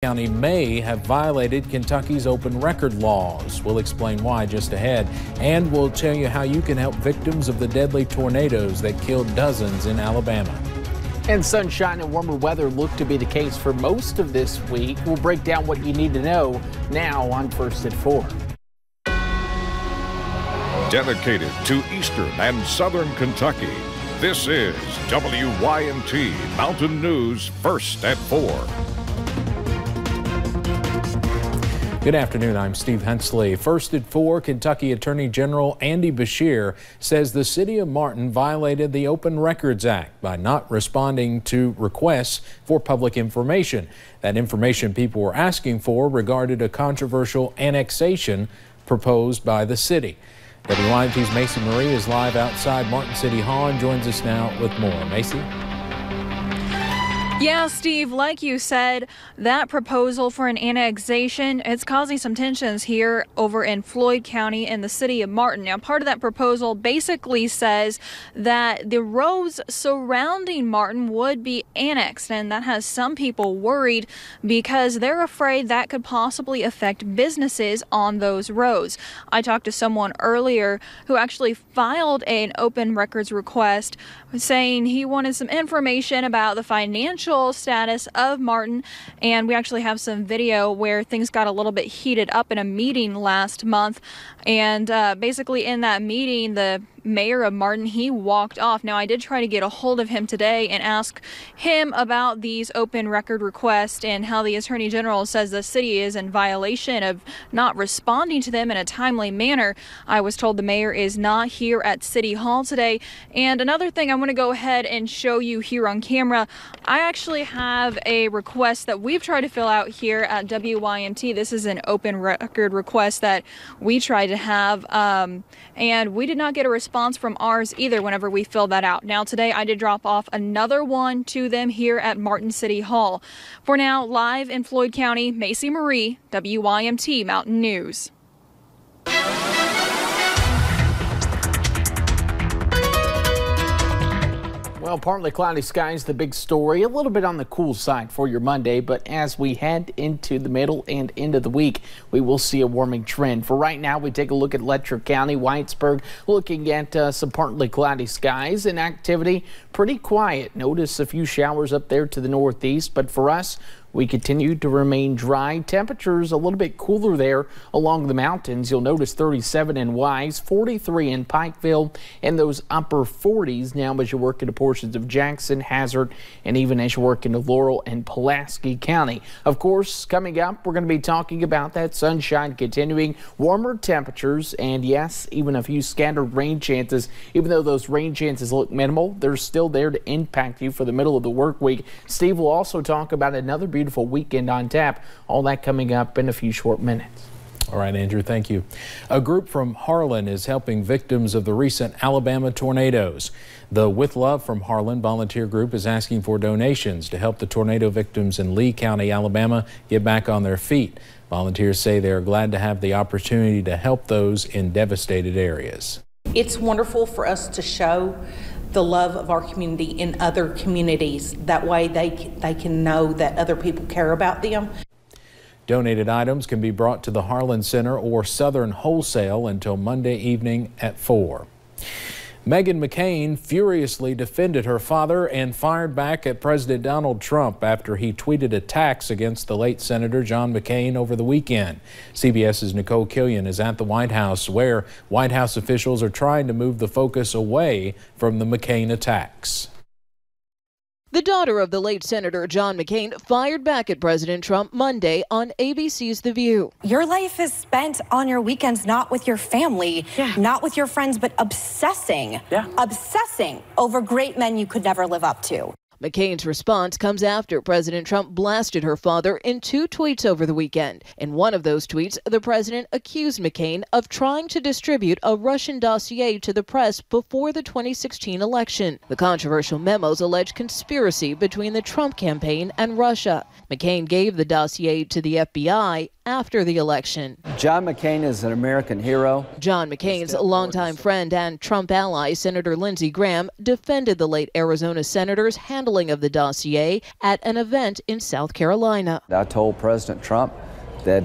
County may have violated Kentucky's open record laws. We'll explain why just ahead, and we'll tell you how you can help victims of the deadly tornadoes that killed dozens in Alabama. And sunshine and warmer weather look to be the case for most of this week. We'll break down what you need to know now on First at 4. Dedicated to Eastern and Southern Kentucky, this is WYNT Mountain News First at 4. Good afternoon, I'm Steve Hensley. First at 4, Kentucky Attorney General Andy Beshear says the city of Martin violated the Open Records Act by not responding to requests for public information. That information people were asking for regarded a controversial annexation proposed by the city. WYNT's Macy Marie is live outside Martin City Hall and joins us now with more. Macy? Yeah, Steve, like you said, that proposal for an annexation, it's causing some tensions here over in Floyd County in the city of Martin. Now, part of that proposal basically says that the roads surrounding Martin would be annexed, and that has some people worried because they're afraid that could possibly affect businesses on those roads. I talked to someone earlier who actually filed an open records request saying he wanted some information about the financial status of Martin, and we actually have some video where things got a little bit heated up in a meeting last month, and basically in that meeting the mayor of Martin, he walked off. Now, I did try to get a hold of him today and ask him about these open record requests and how the Attorney General says the city is in violation of not responding to them in a timely manner. I was told the mayor is not here at City Hall today. And another thing I want to go ahead and show you here on camera, I actually have a request that we've tried to fill out here at WYNT. This is an open record request that we tried to have, and we did not get a response from ours either whenever we filled that out. Now today I did drop off another one to them here at Martin City Hall. For now, live in Floyd County, Macy Marie, WYNT Mountain News. Well, partly cloudy skies, the big story. A little bit on the cool side for your Monday, but as we head into the middle and end of the week, we will see a warming trend. For right now, we take a look at Letcher County, Whitesburg, looking at some partly cloudy skies and activity pretty quiet. Notice a few showers up there to the northeast, but for us, we continue to remain dry. Temperatures a little bit cooler there along the mountains. You'll notice 37 in Wise, 43 in Pikeville, and those upper 40s now as you work into portions of Jackson, Hazard, and even as you work into Laurel and Pulaski County. Of course, coming up, we're going to be talking about that sunshine continuing, warmer temperatures, and yes, even a few scattered rain chances. Even though those rain chances look minimal, they're still there to impact you for the middle of the work week. Steve will also talk about another beautiful weekend on tap. All that coming up in a few short minutes. All right, Andrew, thank you. A group from Harlan is helping victims of the recent Alabama tornadoes. The With Love from Harlan volunteer group is asking for donations to help the tornado victims in Lee County, Alabama get back on their feet. Volunteers say they are glad to have the opportunity to help those in devastated areas. It's wonderful for us to show the love of our community in other communities. That way they can know that other people care about them. Donated items can be brought to the Harlan Center or Southern Wholesale until Monday evening at 4. Meghan McCain furiously defended her father and fired back at President Donald Trump after he tweeted attacks against the late Senator John McCain over the weekend. CBS's Nicole Killian is at the White House, where White House officials are trying to move the focus away from the McCain attacks. The daughter of the late Senator John McCain fired back at President Trump Monday on ABC's The View. Your life is spent on your weekends, not with your family, not with your friends, but obsessing over great men you could never live up to. McCain's response comes after President Trump blasted her father in 2 tweets over the weekend. In one of those tweets, the president accused McCain of trying to distribute a Russian dossier to the press before the 2016 election. The controversial memos allege conspiracy between the Trump campaign and Russia. McCain gave the dossier to the FBI after the election. John McCain is an American hero. John McCain's longtime friend and Trump ally, Senator Lindsey Graham, defended the late Arizona senator's handling of the dossier at an event in South Carolina. I told President Trump that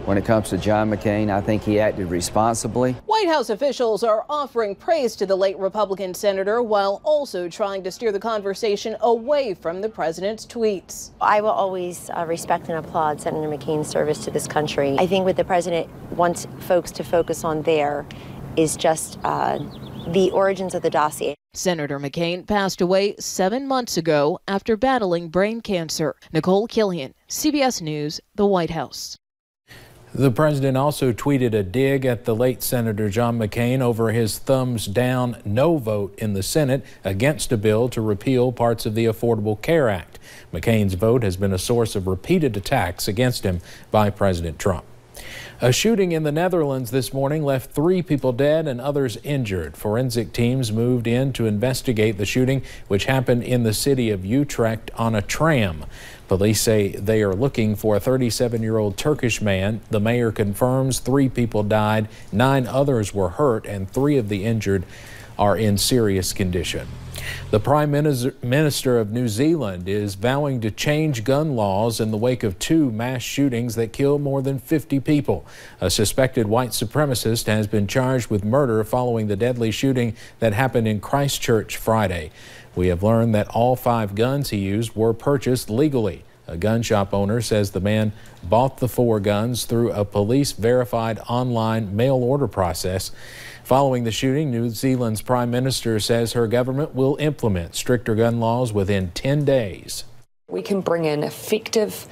when it comes to John McCain, I think he acted responsibly. White House officials are offering praise to the late Republican senator while also trying to steer the conversation away from the president's tweets. I will always respect and applaud Senator McCain's service to this country. I think what the president wants folks to focus on there is just the origins of the dossier. Senator McCain passed away 7 months ago after battling brain cancer. Nicole Killian, CBS News, the White House. The president also tweeted a dig at the late Senator John McCain over his thumbs down no vote in the Senate against a bill to repeal parts of the Affordable Care Act. McCain's vote has been a source of repeated attacks against him by President Trump. A shooting in the Netherlands this morning left 3 people dead and others injured. Forensic teams moved in to investigate the shooting, which happened in the city of Utrecht on a tram. Police say they are looking for a 37-year-old Turkish man. The mayor confirms 3 people died, 9 others were hurt, and 3 of the injured are in serious condition. The Prime Minister of New Zealand is vowing to change gun laws in the wake of 2 mass shootings that killed more than 50 people. A suspected white supremacist has been charged with murder following the deadly shooting that happened in Christchurch Friday. We have learned that all 5 guns he used were purchased legally. A gun shop owner says the man bought the 4 guns through a police-verified online mail order process. Following the shooting, New Zealand's Prime Minister says her government will implement stricter gun laws within 10 days. We can bring in effective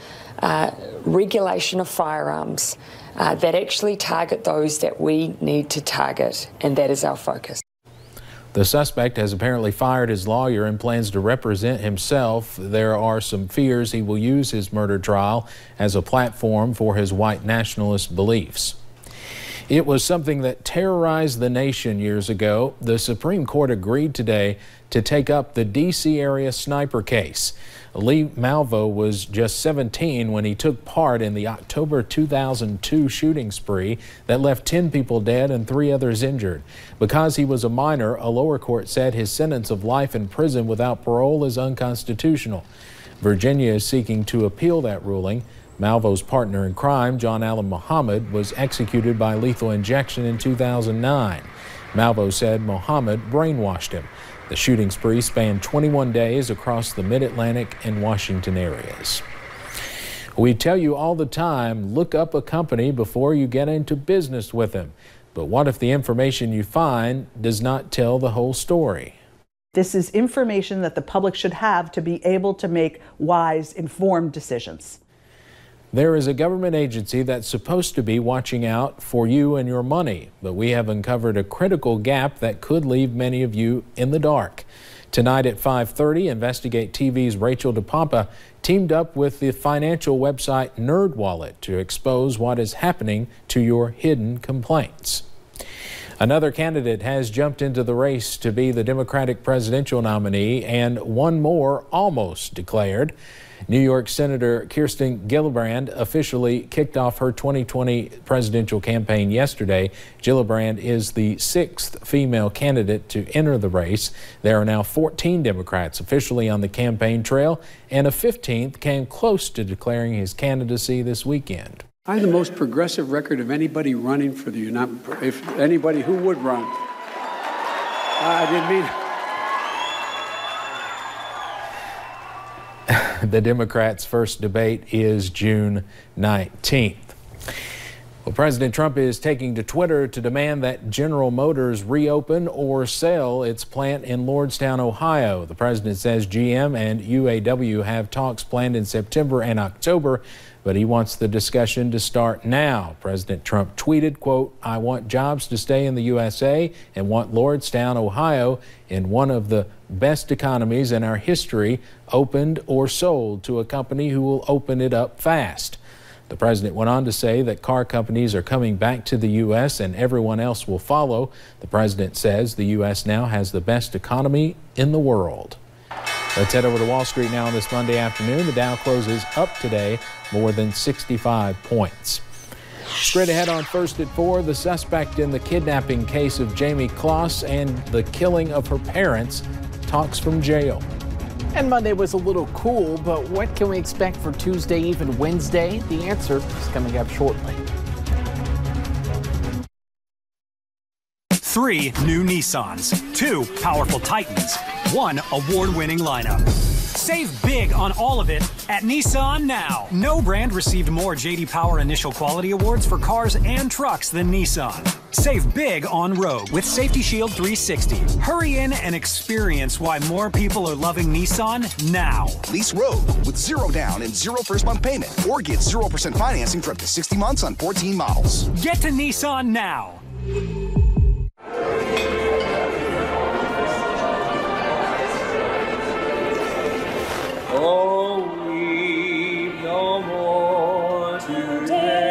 regulation of firearms that actually target those that we need to target, and that is our focus. The suspect has apparently fired his lawyer and plans to represent himself. There are some fears he will use his murder trial as a platform for his white nationalist beliefs. It was something that terrorized the nation years ago. The Supreme Court agreed today to take up the D.C. area sniper case. Lee Malvo was just 17 when he took part in the October 2002 shooting spree that left 10 people dead and 3 others injured. Because he was a minor, a lower court said his sentence of life in prison without parole is unconstitutional. Virginia is seeking to appeal that ruling. Malvo's partner in crime, John Allen Muhammad, was executed by lethal injection in 2009. Malvo said Muhammad brainwashed him. The shooting spree spanned 21 days across the Mid-Atlantic and Washington areas. We tell you all the time, look up a company before you get into business with them. But what if the information you find does not tell the whole story? This is information that the public should have to be able to make wise, informed decisions. There is a government agency that's supposed to be watching out for you and your money, but we have uncovered a critical gap that could leave many of you in the dark. Tonight at 5:30, Investigate TV's Rachel DePompa teamed up with the financial website NerdWallet to expose what is happening to your hidden complaints. Another candidate has jumped into the race to be the Democratic presidential nominee, and one more almost declared. New York Senator Kirsten Gillibrand officially kicked off her 2020 presidential campaign yesterday. Gillibrand is the 6th female candidate to enter the race. There are now 14 Democrats officially on the campaign trail, and a 15th came close to declaring his candidacy this weekend. I have the most progressive record of anybody running for the United States, if anybody who would run. I didn't mean. The Democrats' first debate is June 19th. Well, President Trump is taking to Twitter to demand that General Motors reopen or sell its plant in Lordstown, Ohio. The president says GM and UAW have talks planned in September and October, but he wants the discussion to start now. President Trump tweeted, quote, "I want jobs to stay in the USA and want Lordstown, Ohio, in one of the best economies in our history, opened or sold to a company who will open it up fast." The president went on to say that car companies are coming back to the U.S. and everyone else will follow. The president says the U.S. now has the best economy in the world. Let's head over to Wall Street now this Monday afternoon. The Dow closes up today more than 65 points. Straight ahead on First at 4, the suspect in the kidnapping case of Jamie Kloss and the killing of her parents talks from jail. And Monday was a little cool, but what can we expect for Tuesday, even Wednesday? The answer is coming up shortly. 3 new Nissans, 2 powerful Titans, 1 award-winning lineup. Save big on all of it at Nissan now. No brand received more J.D. Power Initial Quality Awards for cars and trucks than Nissan. Save big on Rogue with Safety Shield 360. Hurry in and experience why more people are loving Nissan now. Lease Rogue with 0 down and 0 first month payment, or get 0% financing for up to 60 months on 14 models. Get to Nissan now. Oh, weep no more today.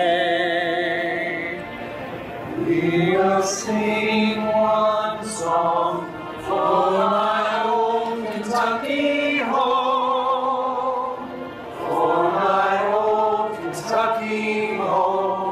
We will sing one song for my own Kentucky home. For my own Kentucky home.